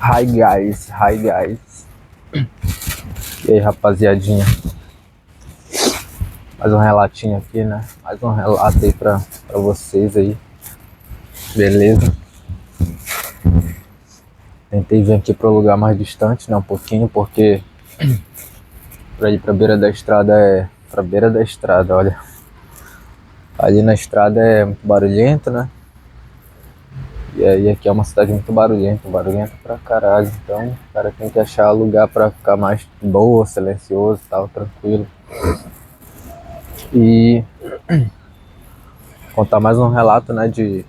Hi guys. E aí, rapaziadinha? Mais um relatinho aqui, né? Mais um relato aí pra vocês aí. Beleza? Tentei vir aqui pro lugar mais distante, né? Um pouquinho, porque pra ir pra beira da estrada pra beira da estrada, olha. Ali na estrada é muito barulhento, né? E aí aqui é uma cidade muito barulhenta pra caralho. Então o cara tem que achar lugar pra ficar mais boa, silencioso e tal, tranquilo. E contar mais um relato, né, de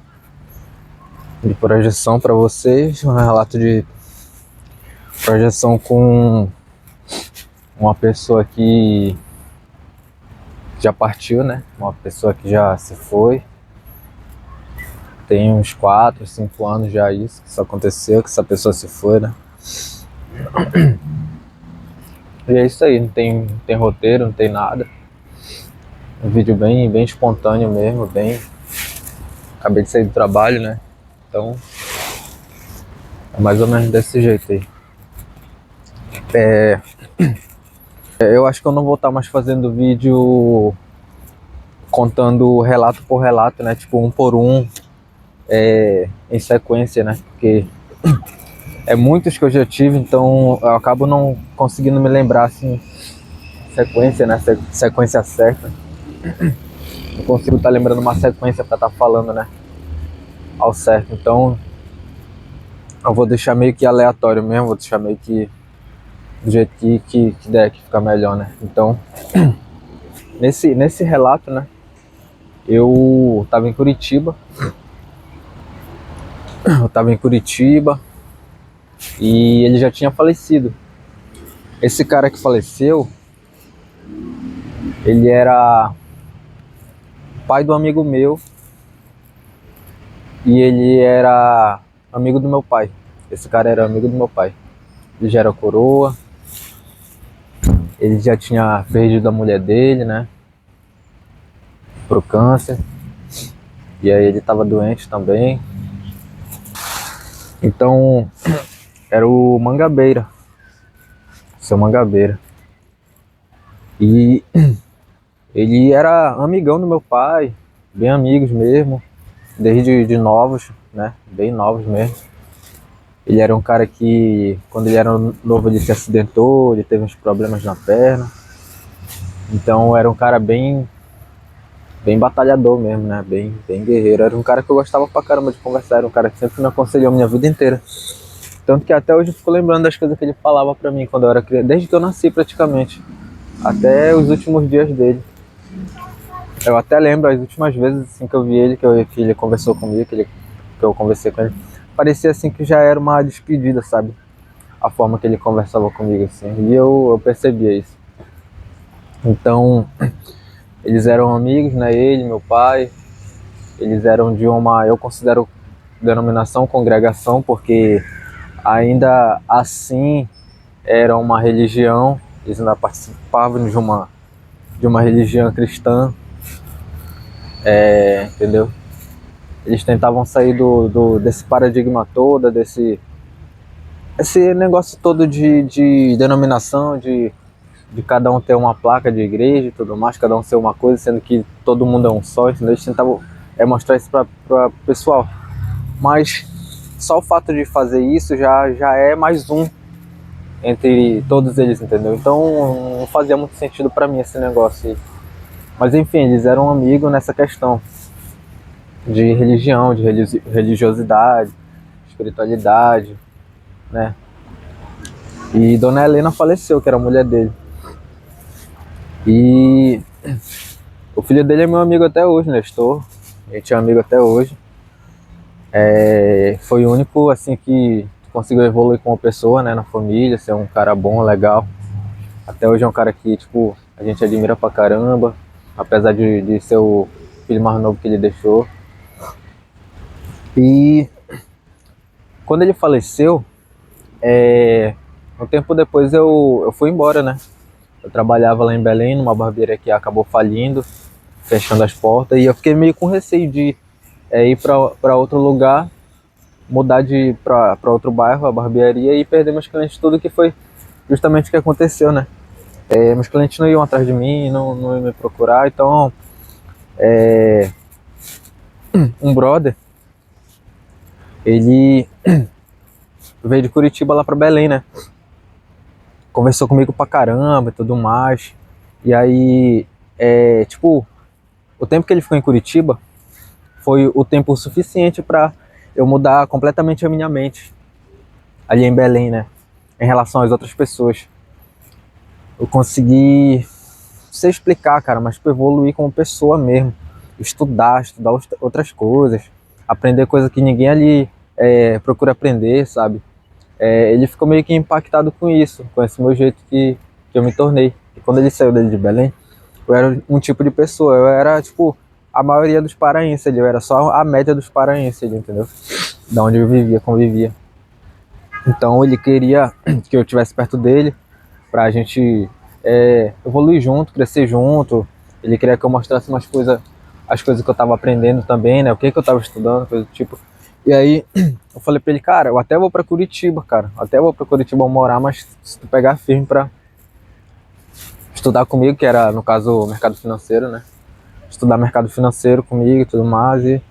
projeção para vocês, um relato de projeção com uma pessoa que já partiu, né, uma pessoa que já se foi. Tem uns 4, 5 anos já isso aconteceu, que essa pessoa se foi, né. E é isso aí, não tem roteiro, não tem nada. Um vídeo bem espontâneo mesmo, acabei de sair do trabalho, né, então é mais ou menos desse jeito aí. Eu acho que eu não vou estar mais fazendo vídeo contando relato por relato, né, tipo um por um, em sequência, né, porque é muitos que eu já tive, então eu acabo não conseguindo me lembrar assim, sequência, né, sequência certa. Não consigo estar lembrando uma sequência para estar falando, né, ao certo. Então eu vou deixar meio que aleatório mesmo, vou deixar meio que do jeito que der, que fica melhor, né. Então nesse relato, né, eu tava em Curitiba. E ele já tinha falecido. Esse cara que faleceu, ele era pai do amigo meu e ele era amigo do meu pai. Esse cara era amigo do meu pai. Ele já era coroa, ele já tinha perdido a mulher dele, né, pro câncer. E aí ele tava doente também. Então era o Mangabeira, seu Mangabeira. E ele era amigão do meu pai, bem amigos mesmo, desde de novos, né, bem novos mesmo. Ele era um cara que, quando ele era novo, ele se acidentou, ele teve uns problemas na perna. Então era um cara bem batalhador mesmo, né, bem guerreiro. Era um cara que eu gostava pra caramba de conversar, era um cara que sempre me aconselhou a minha vida inteira. Tanto que até hoje eu fico lembrando das coisas que ele falava pra mim quando eu era criança, desde que eu nasci praticamente, até os últimos dias dele. Eu até lembro as últimas vezes assim, que eu vi ele, que ele conversou comigo, que eu conversei com ele. Parecia assim que já era uma despedida, sabe? A forma que ele conversava comigo, assim. E eu percebia isso. Então, eles eram amigos, né? Ele, meu pai. Eles eram de uma, eu considero, denominação congregação, porque ainda assim era uma religião. Eles ainda participavam de uma religião cristã. Entendeu? Eles tentavam sair desse paradigma todo, esse negócio todo de denominação, de cada um ter uma placa de igreja e tudo mais, cada um ser uma coisa, sendo que todo mundo é um só, entendeu? Eles tentavam mostrar isso para o pessoal. Mas só o fato de fazer isso já é mais um entre todos eles, entendeu? Então não fazia muito sentido para mim esse negócio aí. Mas enfim, eles eram amigos nessa questão de religião, de religiosidade, espiritualidade, né? E Dona Helena faleceu, que era a mulher dele. E o filho dele é meu amigo até hoje, Nestor. A gente é amigo até hoje. Foi o único assim que conseguiu evoluir como pessoa, né, na família, ser um cara bom, legal. Até hoje é um cara que, tipo, a gente admira pra caramba, apesar de ser o filho mais novo que ele deixou. E quando ele faleceu, um tempo depois eu fui embora, né? Eu trabalhava lá em Belém, numa barbearia que acabou falindo, fechando as portas, e eu fiquei meio com receio de ir para outro lugar mudar pra outro bairro, a barbearia, e perder meus clientes tudo, que foi justamente o que aconteceu, né? Meus clientes não iam atrás de mim, não iam me procurar, então um brother, ele veio de Curitiba lá pra Belém, né? Conversou comigo pra caramba e tudo mais. E aí, tipo, o tempo que ele ficou em Curitiba foi o tempo suficiente pra eu mudar completamente a minha mente ali em Belém, né? Em relação às outras pessoas. Eu consegui, não sei explicar, cara, mas tipo, evoluir como pessoa mesmo. Estudar outras coisas, aprender coisa que ninguém ali procura aprender, sabe? Ele ficou meio que impactado com isso, com esse meu jeito que eu me tornei. E quando ele saiu dele de Belém, eu era um tipo de pessoa, eu era tipo a maioria dos paraenses ali, eu era só a média dos paraenses ali, entendeu? Da onde eu vivia, convivia. Então ele queria que eu estivesse perto dele, pra gente evoluir junto, crescer junto. Ele queria que eu mostrasse umas coisas, as coisas que eu tava aprendendo também, né? O que eu tava estudando, coisa do tipo. E aí eu falei pra ele, cara, eu até vou pra Curitiba, cara. Até vou pra Curitiba morar, mas se tu pegar firme pra estudar comigo, que era, no caso, mercado financeiro, né? Estudar mercado financeiro comigo e tudo mais. E,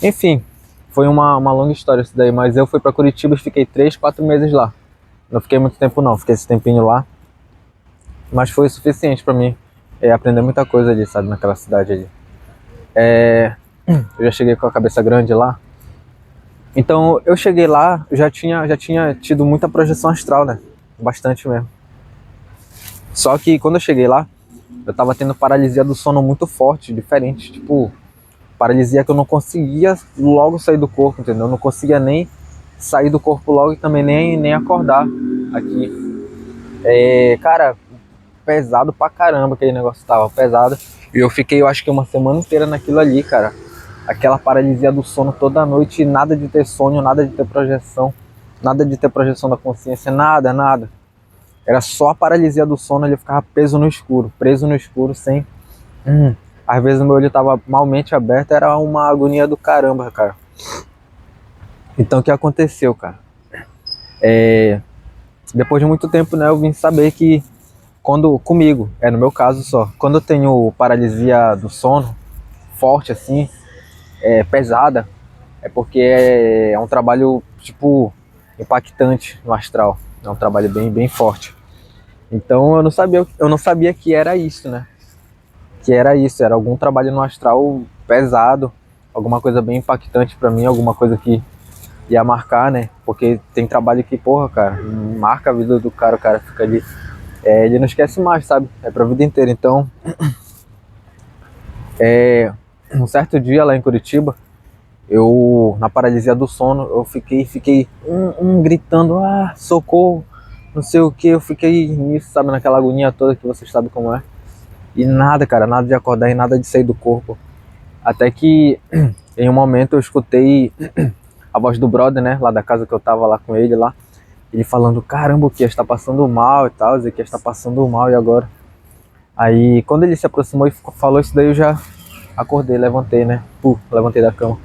enfim, foi uma longa história isso daí, mas eu fui pra Curitiba e fiquei 3, 4 meses lá. Não fiquei muito tempo não, fiquei esse tempinho lá. Mas foi o suficiente pra mim aprender muita coisa ali, sabe, naquela cidade ali. Eu já cheguei com a cabeça grande lá. Então eu cheguei lá, eu já tinha tido muita projeção astral, né? Bastante mesmo. Só que quando eu cheguei lá, eu tava tendo paralisia do sono muito forte, diferente. Tipo, paralisia que eu não conseguia logo sair do corpo, entendeu? Eu não conseguia nem sair do corpo logo e também nem acordar aqui. Cara, pesado pra caramba aquele negócio, tava pesado. E eu fiquei, eu acho que uma semana inteira naquilo ali, cara. Aquela paralisia do sono toda noite, nada de ter sonho, nada de ter projeção, nada de ter projeção da consciência, nada, nada. Era só a paralisia do sono, ele ficava preso no escuro, sem. Às vezes o meu olho tava malmente aberto, era uma agonia do caramba, cara. Então o que aconteceu, cara? Depois de muito tempo, né, eu vim saber que quando comigo, no meu caso só, quando eu tenho paralisia do sono forte assim, pesada, é porque é um trabalho tipo impactante no astral, é um trabalho bem forte. Então eu não sabia que era isso, né? Que era isso, era algum trabalho no astral pesado, alguma coisa bem impactante pra mim, alguma coisa que ia marcar, né? Porque tem trabalho que, porra, cara, marca a vida do cara, o cara fica ali, ele não esquece mais, sabe? É pra vida inteira. Então, um certo dia lá em Curitiba, eu, na paralisia do sono, eu fiquei gritando, socorro, não sei o que, eu fiquei nisso, sabe, naquela agonia toda que vocês sabem como é. E nada, cara, nada de acordar e nada de sair do corpo. Até que, em um momento, eu escutei a voz do brother, né, lá da casa que eu tava lá com ele lá, ele falando, caramba, o que está passando mal e tal, o que está passando mal e agora? Aí, quando ele se aproximou e falou isso daí, eu já acordei, levantei, né, levantei da cama.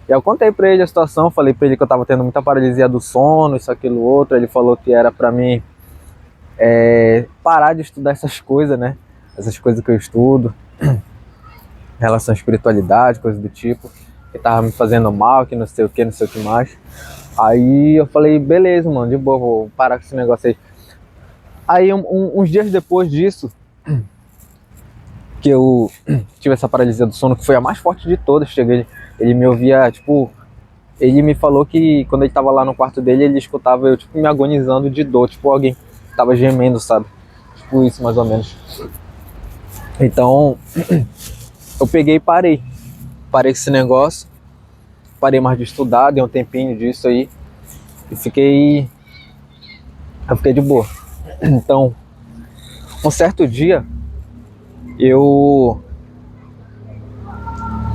E eu contei pra ele a situação, falei pra ele que eu tava tendo muita paralisia do sono, isso, aquilo, outro. Ele falou que era pra mim parar de estudar essas coisas, né? Essas coisas que eu estudo, em relação à espiritualidade, coisas do tipo, que tava me fazendo mal, que não sei o que, não sei o que mais. Aí eu falei, beleza, mano, de boa, vou parar com esse negócio aí. Aí uns dias depois disso, que eu tive essa paralisia do sono, que foi a mais forte de todas, cheguei, ele me ouvia, tipo, ele me falou que quando ele tava lá no quarto dele, ele escutava eu, tipo, me agonizando de dor, tipo, alguém tava gemendo, sabe? Tipo isso, mais ou menos. Então, eu peguei e parei. Parei com esse negócio, parei mais de estudar, dei um tempinho disso aí, e eu fiquei de boa. Então, um certo dia, eu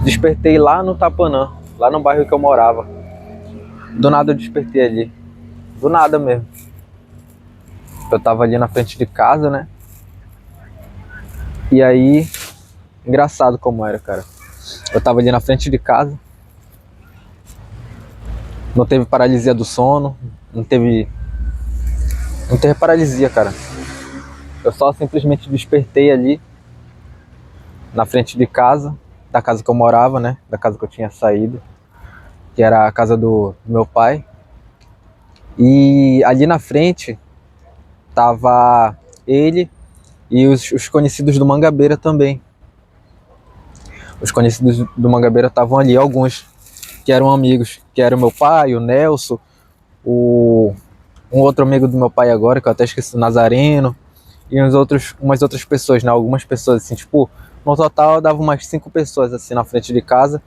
despertei lá no Tapanã, lá no bairro que eu morava. Do nada eu despertei ali, do nada mesmo. Eu tava ali na frente de casa, né? E aí, engraçado como era, cara. Eu tava ali na frente de casa Não teve paralisia do sono, não teve paralisia, cara. Eu só simplesmente despertei ali na frente de casa, da casa que eu morava, né? Da casa que eu tinha saído, que era a casa do meu pai. E ali na frente tava ele e os conhecidos do Mangabeira também. Os conhecidos do Mangabeira estavam ali, alguns que eram amigos, que era o meu pai, o Nelson, um outro amigo do meu pai agora, que eu até esqueci, o Nazareno, e umas outras pessoas, né? Algumas pessoas, assim, tipo, no total dava umas 5 pessoas, assim, na frente de casa.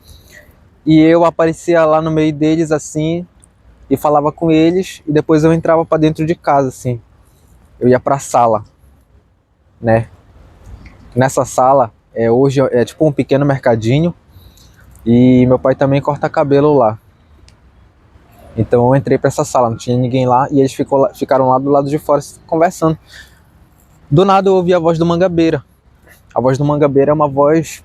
E eu aparecia lá no meio deles, assim, e falava com eles, e depois eu entrava para dentro de casa, assim. Eu ia pra sala, né? Nessa sala, hoje é tipo um pequeno mercadinho, e meu pai também corta cabelo lá. Então eu entrei para essa sala, não tinha ninguém lá, e eles ficaram lá do lado de fora conversando. Do nada eu ouvi a voz do Mangabeira. A voz do Mangabeira é uma voz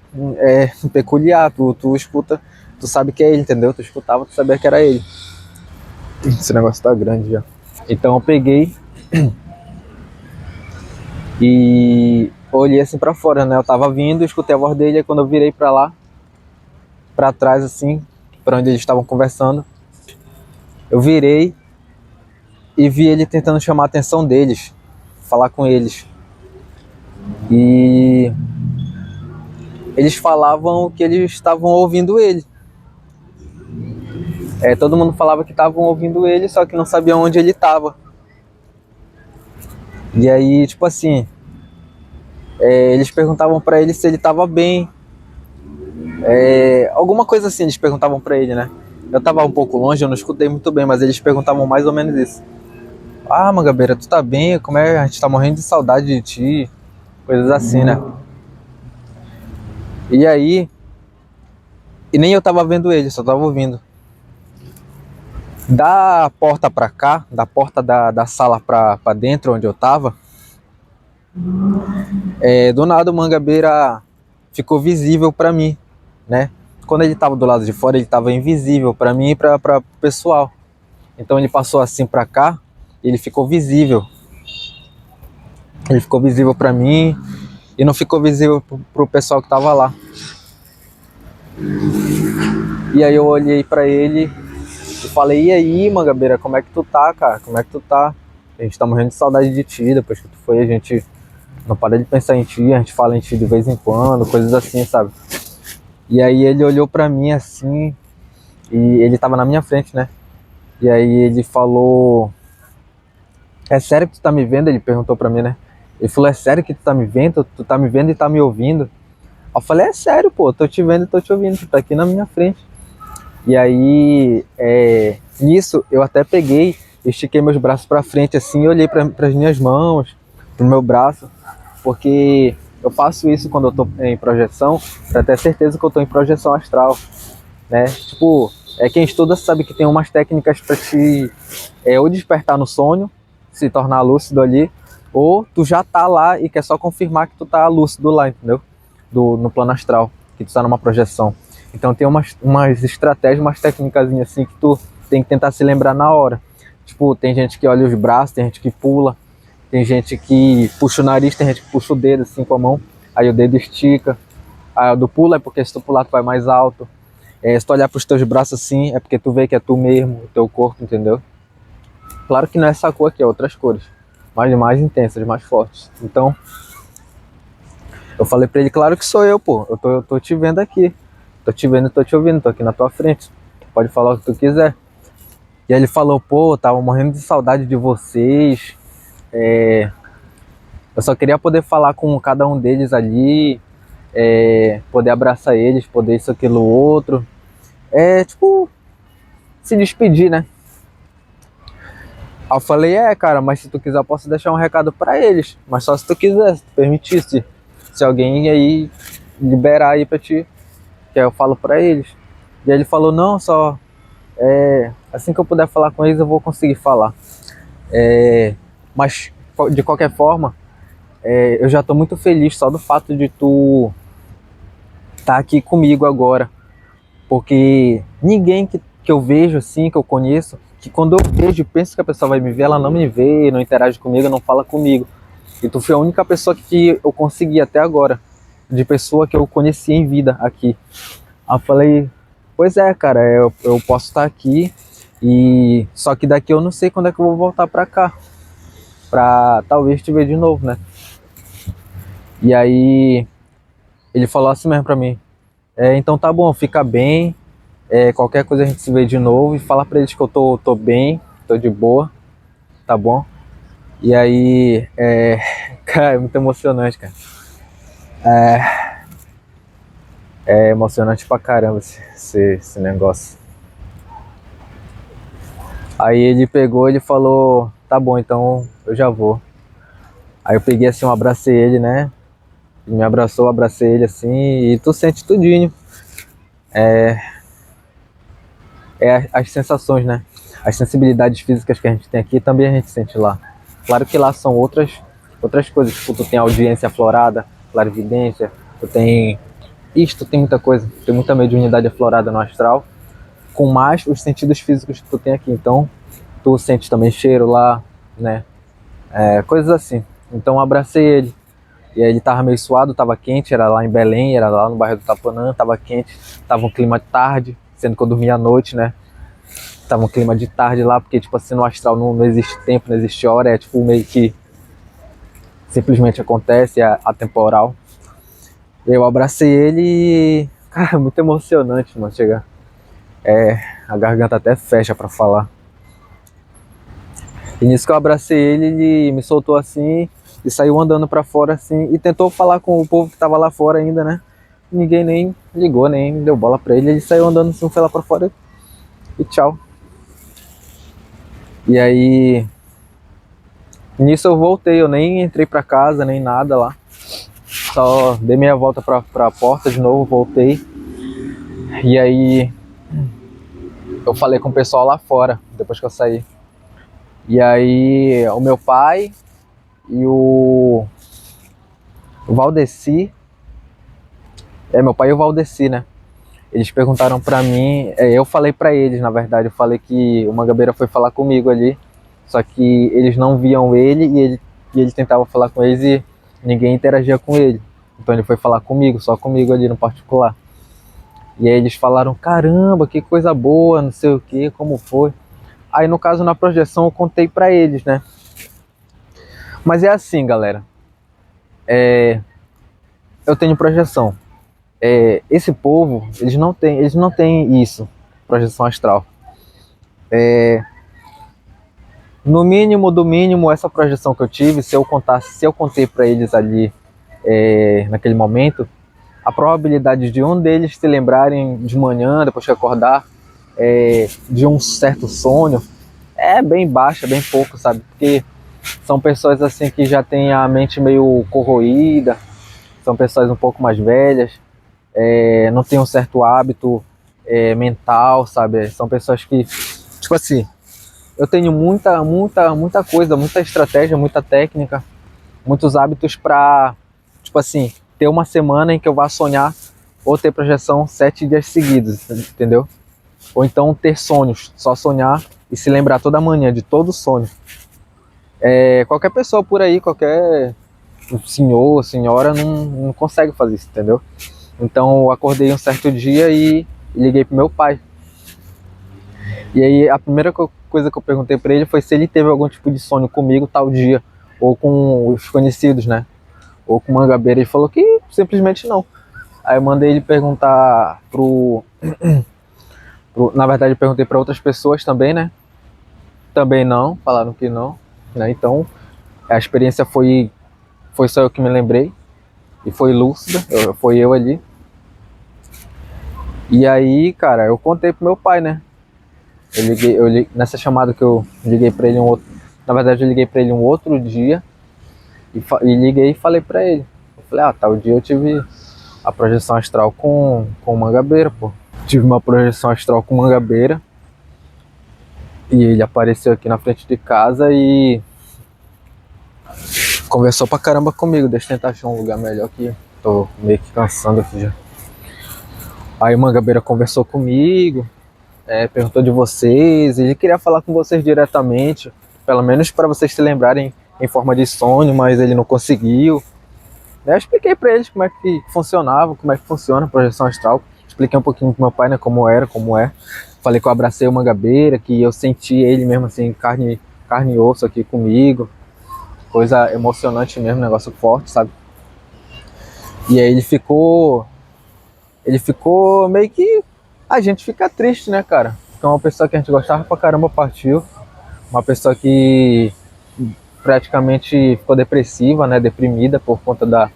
peculiar, tu escuta, tu sabe que é ele, entendeu? Tu escutava, tu sabia que era ele. Esse negócio tá grande já. Então eu peguei e olhei assim pra fora, né? Eu tava vindo, escutei a voz dele, aí quando eu virei pra lá, pra trás assim, pra onde eles estavam conversando, eu virei e vi ele tentando chamar a atenção deles, falar com eles. E eles falavam que eles estavam ouvindo ele. Todo mundo falava que estavam ouvindo ele, só que não sabia onde ele estava. E aí, tipo assim, eles perguntavam pra ele se ele estava bem. Alguma coisa assim, eles perguntavam pra ele, né? Eu tava um pouco longe, eu não escutei muito bem, mas eles perguntavam mais ou menos isso. Ah, Mangabeira, tu tá bem? Como é? A gente tá morrendo de saudade de ti. Coisas assim, né? E aí, e nem eu tava vendo ele, só tava ouvindo. Da porta pra cá, da porta da sala pra dentro, onde eu tava, do nada o Mangabeira ficou visível pra mim, né? Quando ele tava do lado de fora, ele tava invisível pra mim e pra pessoal. Então ele passou assim pra cá, ele ficou visível. Ele ficou visível pra mim e não ficou visível pro pessoal que tava lá. E aí eu olhei pra ele e falei, e aí, Mangabeira, como é que tu tá, cara? Como é que tu tá? A gente tá morrendo de saudade de ti, depois que tu foi, a gente não para de pensar em ti, a gente fala em ti de vez em quando, coisas assim, sabe? E aí ele olhou pra mim assim, e ele tava na minha frente, né? E aí ele falou, é sério que tu tá me vendo? Ele perguntou pra mim, né? Ele falou, é sério que tu tá me vendo? Tu tá me vendo e tá me ouvindo? Eu falei, é sério, pô, tô te vendo e tô te ouvindo, tu tá aqui na minha frente. E aí, nisso, eu até peguei, estiquei meus braços pra frente assim, e olhei pras minhas mãos, pro meu braço, porque eu faço isso quando eu tô em projeção, pra ter certeza que eu tô em projeção astral, né? Tipo, quem estuda sabe que tem umas técnicas pra te ou despertar no sonho, se tornar lúcido ali, ou tu já tá lá e quer só confirmar que tu tá lúcido lá, entendeu? No plano astral, que tu tá numa projeção. Então tem umas estratégias, umas técnicas assim que tu tem que tentar se lembrar na hora. Tipo, tem gente que olha os braços, tem gente que pula, tem gente que puxa o nariz, tem gente que puxa o dedo assim com a mão, aí o dedo estica. Aí o do pula é porque se tu pular tu vai mais alto. Se tu olhar pros teus braços assim, é porque tu vê que é tu mesmo, o teu corpo, entendeu? Claro que não é essa cor aqui, é outras cores, mas mais intensas, mais fortes. Então, eu falei pra ele, claro que sou eu, pô. Eu tô te vendo aqui. Tô te vendo, tô te ouvindo, tô aqui na tua frente. Pode falar o que tu quiser. E aí ele falou, pô, tava morrendo de saudade de vocês. Eu só queria poder falar com cada um deles ali, poder abraçar eles, poder isso, aquilo, outro. Tipo, se despedir, né? Aí eu falei, cara, mas se tu quiser eu posso deixar um recado pra eles. Mas só se tu quiser, se tu permitisse. Se alguém aí liberar aí pra ti, que aí eu falo pra eles. E aí ele falou, não, só assim que eu puder falar com eles eu vou conseguir falar. Mas de qualquer forma, eu já tô muito feliz só do fato de tu tá aqui comigo agora. Porque ninguém que eu vejo assim, que eu conheço, que quando eu vejo e penso que a pessoa vai me ver, ela não me vê, não interage comigo, não fala comigo. E tu foi a única pessoa que eu consegui até agora, de pessoa que eu conheci em vida aqui. Aí eu falei, pois é, cara, eu posso estar aqui, e só que daqui eu não sei quando é que eu vou voltar pra cá, pra talvez te ver de novo, né? E aí ele falou assim mesmo pra mim, então tá bom, fica bem, qualquer coisa a gente se vê de novo, e fala pra eles que eu tô bem, tô de boa, tá bom? E aí, cara, é muito emocionante, cara. É emocionante pra caramba esse negócio. Aí ele pegou, ele falou, tá bom, então eu já vou. Aí eu peguei assim, eu abracei ele, né? Ele me abraçou, eu abracei ele assim, e tu sente tudinho. As sensações, né? As sensibilidades físicas que a gente tem aqui, também a gente sente lá. Claro que lá são outras coisas, tipo, tu tem audiência aflorada, clarividência, tu tem... Isto tem muita coisa, tem muita mediunidade aflorada no astral, com mais os sentidos físicos que tu tem aqui. Então, tu sente também cheiro lá, né? Coisas assim. Então, eu abracei ele. E aí ele tava meio suado, tava quente, era lá em Belém, era lá no bairro do Tapanã, tava quente, tava um clima de tarde, sendo que eu dormia à noite, né? Tava um clima de tarde lá, porque, tipo assim, no astral não existe tempo, não existe hora, é tipo meio que simplesmente acontece, é atemporal. Eu abracei ele e, cara, muito emocionante, mano, chegar. A garganta até fecha pra falar. E nisso que eu abracei ele, ele me soltou assim e saiu andando pra fora assim e tentou falar com o povo que tava lá fora ainda, né? Ninguém nem ligou, nem deu bola pra ele. Ele saiu andando assim, foi lá pra fora e tchau. E aí, nisso eu voltei, eu nem entrei pra casa, nem nada lá. Só dei meia volta pra porta de novo, voltei. E aí, eu falei com o pessoal lá fora, depois que eu saí. E aí, o meu pai e o Valdeci, meu pai e o Valdeci, né? Eles perguntaram pra mim, eu falei pra eles, na verdade, eu falei que o Mangabeira foi falar comigo ali, só que eles não viam ele e ele tentava falar com eles e ninguém interagia com ele. Então ele foi falar comigo, só comigo ali no particular. E aí eles falaram, caramba, que coisa boa, não sei o que, como foi. Aí no caso, na projeção, eu contei pra eles, né? Mas é assim, galera, eu tenho projeção. Esse povo, eles não têm isso, projeção astral. No mínimo, do mínimo, essa projeção que eu tive, se eu contei para eles ali naquele momento, a probabilidade de um deles se lembrarem de manhã, depois que acordar, de um certo sonho, é bem baixa, bem pouco, sabe? Porque são pessoas assim que já têm a mente meio corroída, são pessoas um pouco mais velhas, não têm um certo hábito mental, sabe? São pessoas que, tipo assim, eu tenho muita coisa, muita estratégia, muita técnica, muitos hábitos para, tipo assim, ter uma semana em que eu vá sonhar ou ter projeção 7 dias seguidos, entendeu? Ou então ter sonhos, só sonhar e se lembrar toda manhã de todo sonho. Qualquer pessoa por aí, qualquer senhor, senhora não consegue fazer isso, entendeu? Então eu acordei um certo dia e liguei pro meu pai. E aí a primeira coisa que eu perguntei para ele foi se ele teve algum tipo de sonho comigo tal dia, ou com os conhecidos, né? Ou com o Mangabeira. Ele falou que simplesmente não. Aí eu mandei ele perguntar na verdade eu perguntei para outras pessoas também, né? Também não, falaram que não, né? Então a experiência foi só eu que me lembrei e foi lúcida, foi eu ali. E aí, cara, eu contei pro meu pai, né? Nessa chamada que eu liguei para ele na verdade eu liguei para ele um outro dia e liguei e falei para ele. Eu falei, tal dia eu tive a projeção astral com o Mangabeira, pô. Tive uma projeção astral com o Mangabeira e ele apareceu aqui na frente de casa e conversou pra caramba comigo. Deixa eu tentar achar um lugar melhor aqui. Tô meio que cansando aqui já. Aí o Mangabeira conversou comigo perguntou de vocês, ele queria falar com vocês diretamente, pelo menos para vocês se lembrarem em forma de sonho, mas ele não conseguiu. Eu expliquei para eles como é que funcionava, como é que funciona a projeção astral. Expliquei um pouquinho pro meu pai, né, como era, como é. Falei que eu abracei o Mangabeira, que eu senti ele mesmo assim, carne e osso aqui comigo. Coisa emocionante mesmo, negócio forte, sabe? E aí ele ficou meio que, a gente fica triste, né, cara? Porque uma pessoa que a gente gostava pra caramba partiu. Uma pessoa que praticamente ficou depressiva, né, deprimida por conta da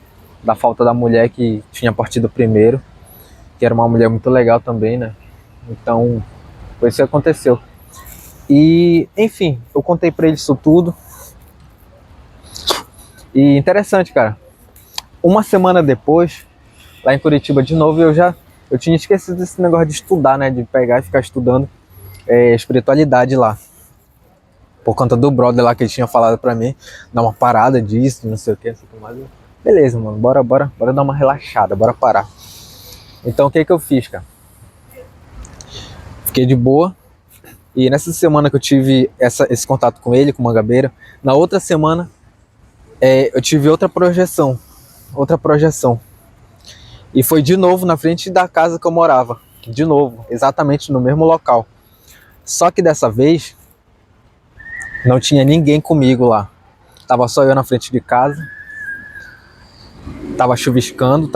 falta da mulher que tinha partido primeiro, que era uma mulher muito legal também, né? Então, foi isso que aconteceu. E, enfim, eu contei pra ele isso tudo. E interessante, cara. Uma semana depois, lá em Curitiba de novo, eu tinha esquecido desse negócio de estudar, né? De pegar e ficar estudando espiritualidade lá. Por conta do brother lá que ele tinha falado pra mim, dar uma parada disso, não sei o que, não sei o que mais. Beleza, mano, bora dar uma relaxada, bora parar. Então o que eu fiz, cara? Fiquei de boa. E nessa semana que eu tive esse contato com ele, com o Mangabeira, na outra semana eu tive outra projeção. E foi de novo na frente da casa que eu morava. De novo, exatamente no mesmo local. Só que dessa vez não tinha ninguém comigo lá. Tava só eu na frente de casa. Tava chuviscando,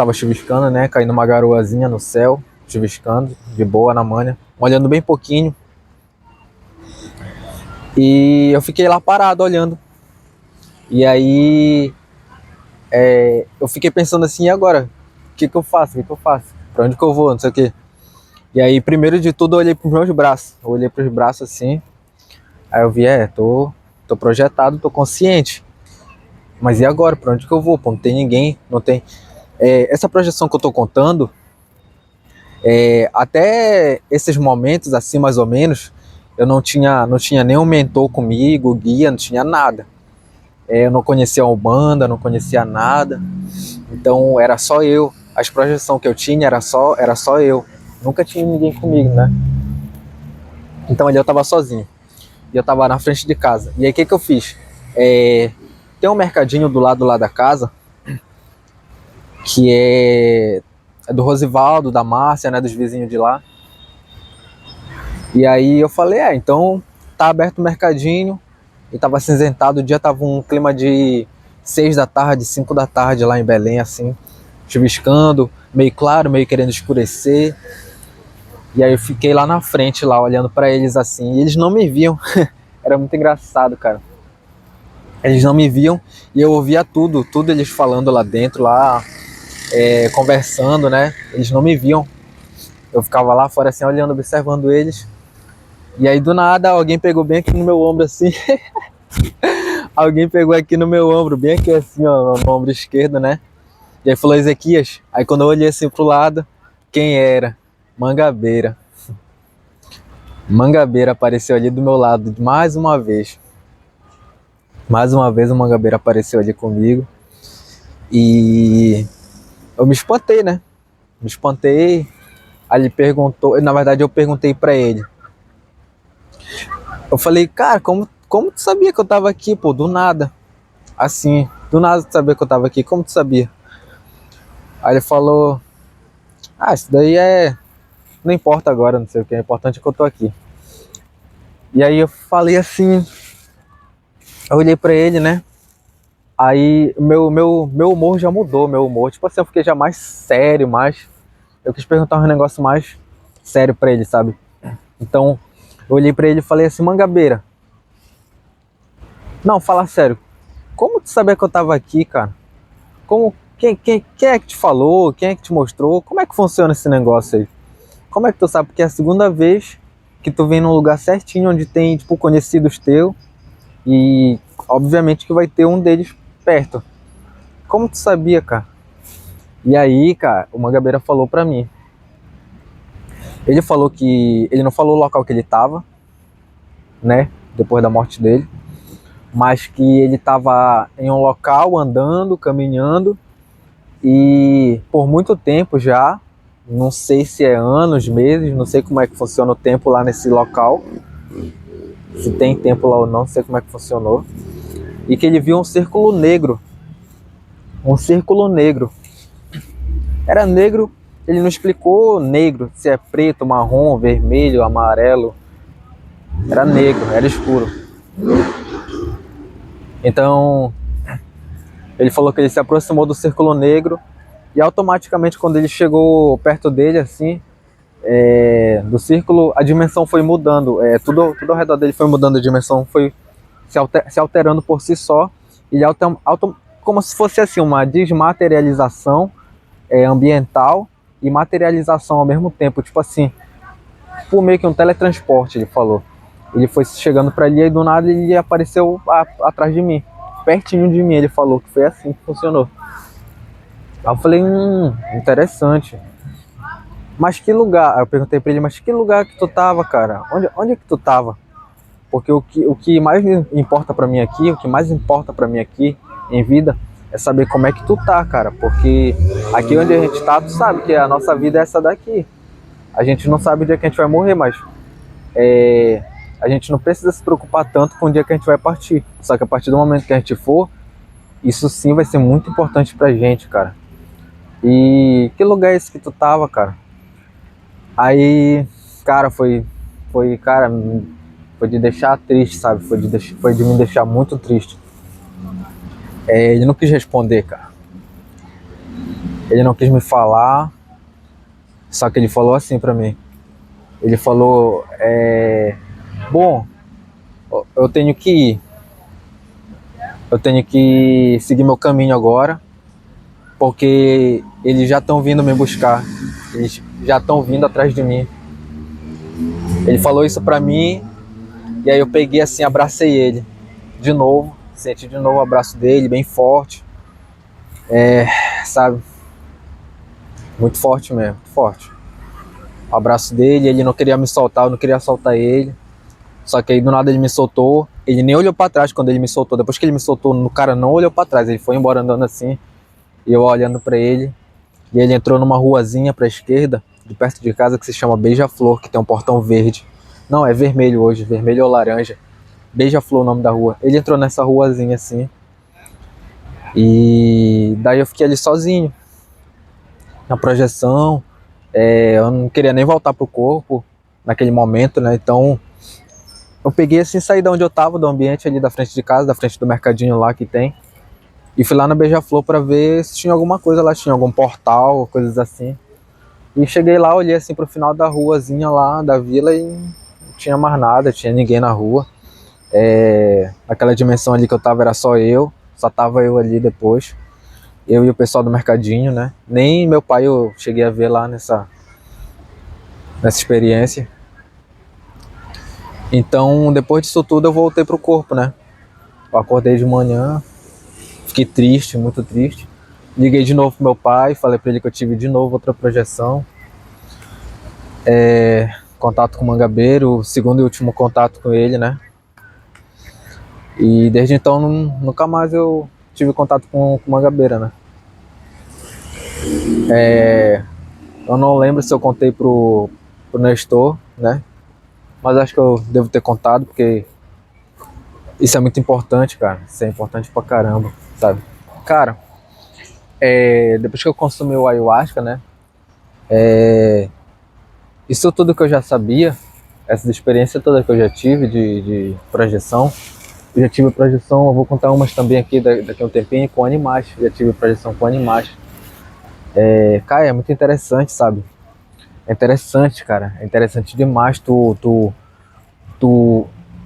né? Caindo uma garoazinha no céu, chuviscando, de boa na manha, olhando bem pouquinho. E eu fiquei lá parado olhando. E aí eu fiquei pensando assim, e agora? O que eu faço? Pra onde que eu vou? Não sei o quê. E aí, primeiro de tudo, eu olhei pros meus braços. Eu olhei pros braços assim. Aí eu vi, tô projetado, tô consciente. Mas e agora? Pra onde que eu vou? Pô, não tem ninguém, não tem... essa projeção que eu tô contando, até esses momentos assim, mais ou menos, eu não tinha nenhum mentor comigo, guia, não tinha nada. Eu não conhecia a Umbanda, não conhecia nada. Então era só eu. As projeções que eu tinha era só eu. Nunca tinha ninguém comigo, né? Então ali eu tava sozinho. E eu tava na frente de casa. E aí o que eu fiz? Tem um mercadinho do lado lá da casa, que é do Rosivaldo, da Márcia, né? Dos vizinhos de lá. E aí eu falei, então tá aberto o mercadinho. E tava acinzentado, o dia tava um clima de 6 da tarde, 5 da tarde lá em Belém, assim, chuviscando, meio claro, meio querendo escurecer. E aí eu fiquei lá na frente, lá, olhando pra eles assim, e eles não me viam. Era muito engraçado, cara. Eles não me viam e eu ouvia tudo eles falando lá dentro, lá, conversando, né? Eles não me viam. Eu ficava lá fora assim, olhando, observando eles. E aí do nada alguém pegou bem aqui no meu ombro assim. Alguém pegou aqui no meu ombro, bem aqui assim, ó, no ombro esquerdo, né? E aí falou, Ezequias. Aí quando eu olhei assim pro lado, quem era? Mangabeira. Mangabeira apareceu ali do meu lado mais uma vez. Mais uma vez o Mangabeira apareceu ali comigo. E eu me espantei, né? Me espantei. Aí ele perguntou, na verdade eu perguntei pra ele. Eu falei, cara, como tu sabia que eu tava aqui, pô? Do nada. Assim, do nada tu sabia que eu tava aqui, como tu sabia? Aí ele falou, isso daí não importa agora, não sei o que, é importante é que eu tô aqui. E aí eu falei assim, eu olhei pra ele, né? Aí meu humor já mudou, meu humor. Tipo assim, eu fiquei já mais sério, eu quis perguntar um negócio mais sério pra ele, sabe? Então, eu olhei pra ele e falei assim, Mangabeira. Não, fala sério. Como tu sabia que eu tava aqui, cara? Quem é que te falou? Quem é que te mostrou? Como é que funciona esse negócio aí? Como é que tu sabe? Porque é a segunda vez que tu vem num lugar certinho, onde tem, tipo, conhecidos teus. E, obviamente, que vai ter um deles perto. Como tu sabia, cara? E aí, cara, o Mangabeira falou pra mim. Ele falou que... Ele não falou o local que ele tava, né? Depois da morte dele. Mas que ele tava em um local, andando, caminhando. E por muito tempo já, não sei se é anos, meses, não sei como é que funciona o tempo lá nesse local, se tem tempo lá ou não sei como é que funcionou, e que ele viu um círculo negro, era negro, ele não explicou negro, se é preto, marrom, vermelho, amarelo, era negro, era escuro. Então, ele falou que ele se aproximou do círculo negro e automaticamente quando ele chegou perto dele, assim, do círculo, a dimensão foi mudando, tudo ao redor dele foi mudando, a dimensão foi se alterando por si só, e como se fosse assim, uma desmaterialização ambiental e materialização ao mesmo tempo, tipo assim, por meio que um teletransporte, ele falou. Ele foi chegando para ali e do nada ele apareceu atrás de mim, pertinho de mim, ele falou que foi assim que funcionou. Aí eu falei, interessante. Mas que lugar? Aí eu perguntei pra ele, mas que lugar que tu tava, cara? Onde é que tu tava? Porque o que mais importa pra mim aqui, o que mais importa pra mim aqui em vida, é saber como é que tu tá, cara. Porque aqui onde a gente tá, tu sabe que a nossa vida é essa daqui. A gente não sabe o dia que a gente vai morrer, mas a gente não precisa se preocupar tanto com o dia que a gente vai partir. Só que a partir do momento que a gente for, isso sim vai ser muito importante pra gente, cara. E que lugar é esse que tu tava, cara? Aí, cara, cara, foi de deixar triste, sabe? Foi de me deixar muito triste. Ele não quis responder, cara. Ele não quis me falar, só que ele falou assim pra mim. Ele falou, bom, eu tenho que ir. Eu tenho que seguir meu caminho agora, porque eles já estão vindo me buscar. Eles já estão vindo atrás de mim. Ele falou isso pra mim, e aí eu peguei assim, abracei ele de novo, senti de novo o abraço dele, bem forte, sabe? Muito forte mesmo, muito forte. O abraço dele, ele não queria me soltar, eu não queria soltar ele. Só que aí do nada ele me soltou, ele nem olhou pra trás quando ele me soltou. Depois que ele me soltou, o cara não olhou pra trás, ele foi embora andando assim, e eu olhando pra ele. E ele entrou numa ruazinha pra esquerda, de perto de casa, que se chama Beija-Flor, que tem um portão verde. Não, é vermelho hoje, vermelho ou laranja. Beija-Flor é o nome da rua. Ele entrou nessa ruazinha assim. E daí eu fiquei ali sozinho, na projeção. Eu não queria nem voltar pro corpo naquele momento, né? Então eu peguei assim, saí de onde eu tava, do ambiente ali da frente de casa, da frente do mercadinho lá que tem. E fui lá na Beija-Flor pra ver se tinha alguma coisa lá, se tinha algum portal, coisas assim. E cheguei lá, olhei assim pro final da ruazinha lá, da vila, e não tinha mais nada, tinha ninguém na rua. Aquela dimensão ali que eu tava era só tava eu ali depois. Eu e o pessoal do mercadinho, né? Nem meu pai eu cheguei a ver lá nessa experiência. Então, depois disso tudo, eu voltei pro corpo, né? Eu acordei de manhã, fiquei triste, muito triste. Liguei de novo pro meu pai, falei pra ele que eu tive de novo outra projeção. Contato com o Mangabeiro, o segundo e último contato com ele, né? E desde então nunca mais eu tive contato com o Mangabeira, né? Eu não lembro se eu contei pro Nestor, né? Mas acho que eu devo ter contado, porque isso é muito importante, cara. Isso é importante pra caramba, sabe? Cara, depois que eu consumi o ayahuasca, né? Isso tudo que eu já sabia, essa experiência toda que eu já tive de projeção, eu já tive projeção, eu vou contar umas também aqui daqui a um tempinho, com animais. Já tive projeção com animais. Cara, é muito interessante, sabe? É interessante, cara. É interessante demais tu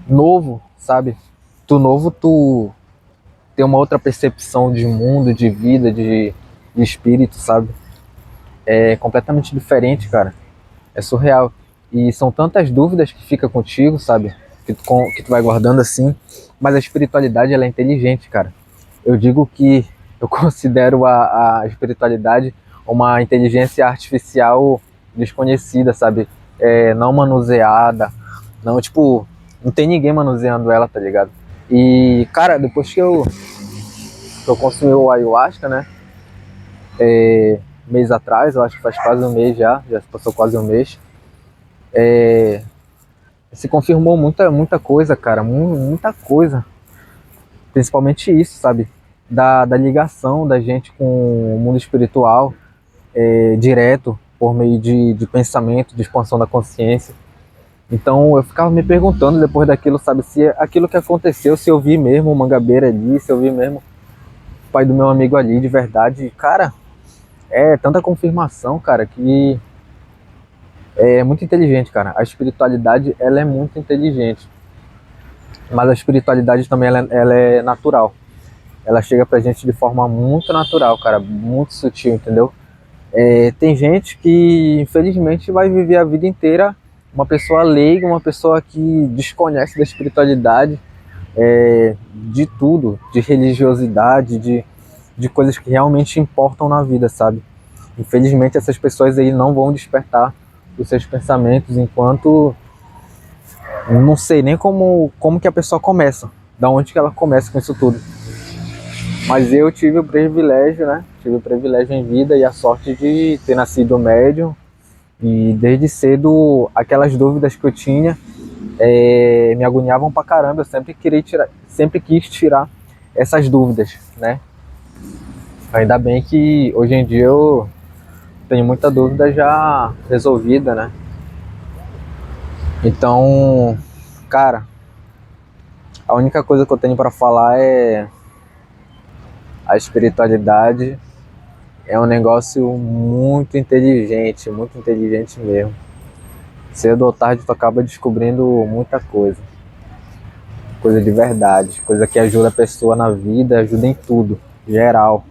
novo, sabe? Tu novo, tu ter uma outra percepção de mundo, de vida, de espírito, sabe? É completamente diferente, cara. É surreal. E são tantas dúvidas que fica contigo, sabe? Que tu vai guardando assim. Mas a espiritualidade, ela é inteligente, cara. Eu digo que eu considero a espiritualidade uma inteligência artificial desconhecida, sabe? Não manuseada. Não, tipo, não tem ninguém manuseando ela, tá ligado? E, cara, depois que eu consumi o ayahuasca, né? mês atrás, eu acho que faz quase um mês já passou quase um mês, se confirmou muita coisa, cara, muita coisa. Principalmente isso, sabe? Da ligação da gente com o mundo espiritual, direto, por meio de pensamento, de expansão da consciência. Então eu ficava me perguntando depois daquilo, sabe, se aquilo que aconteceu, se eu vi mesmo o Mangabeira ali, se eu vi mesmo o pai do meu amigo ali de verdade. Cara, é tanta confirmação, cara, que é muito inteligente, cara. A espiritualidade, ela é muito inteligente. Mas a espiritualidade também, ela é natural. Ela chega pra gente de forma muito natural, cara, muito sutil, entendeu? Tem gente que, infelizmente, vai viver a vida inteira uma pessoa leiga, uma pessoa que desconhece da espiritualidade, de tudo, de religiosidade, de coisas que realmente importam na vida, sabe? Infelizmente, essas pessoas aí não vão despertar os seus pensamentos enquanto... Não sei nem como que a pessoa começa, da onde que ela começa com isso tudo. Mas eu tive o privilégio, né? Tive o privilégio em vida e a sorte de ter nascido médium. E desde cedo, aquelas dúvidas que eu tinha me agoniavam pra caramba. Eu sempre quis tirar essas dúvidas, né? Ainda bem que hoje em dia eu tenho muita dúvida já resolvida, né? Então, cara, a única coisa que eu tenho pra falar é a espiritualidade é um negócio muito inteligente mesmo. Cedo ou tarde tu acaba descobrindo muita coisa. Coisa de verdade, coisa que ajuda a pessoa na vida, ajuda em tudo, geral.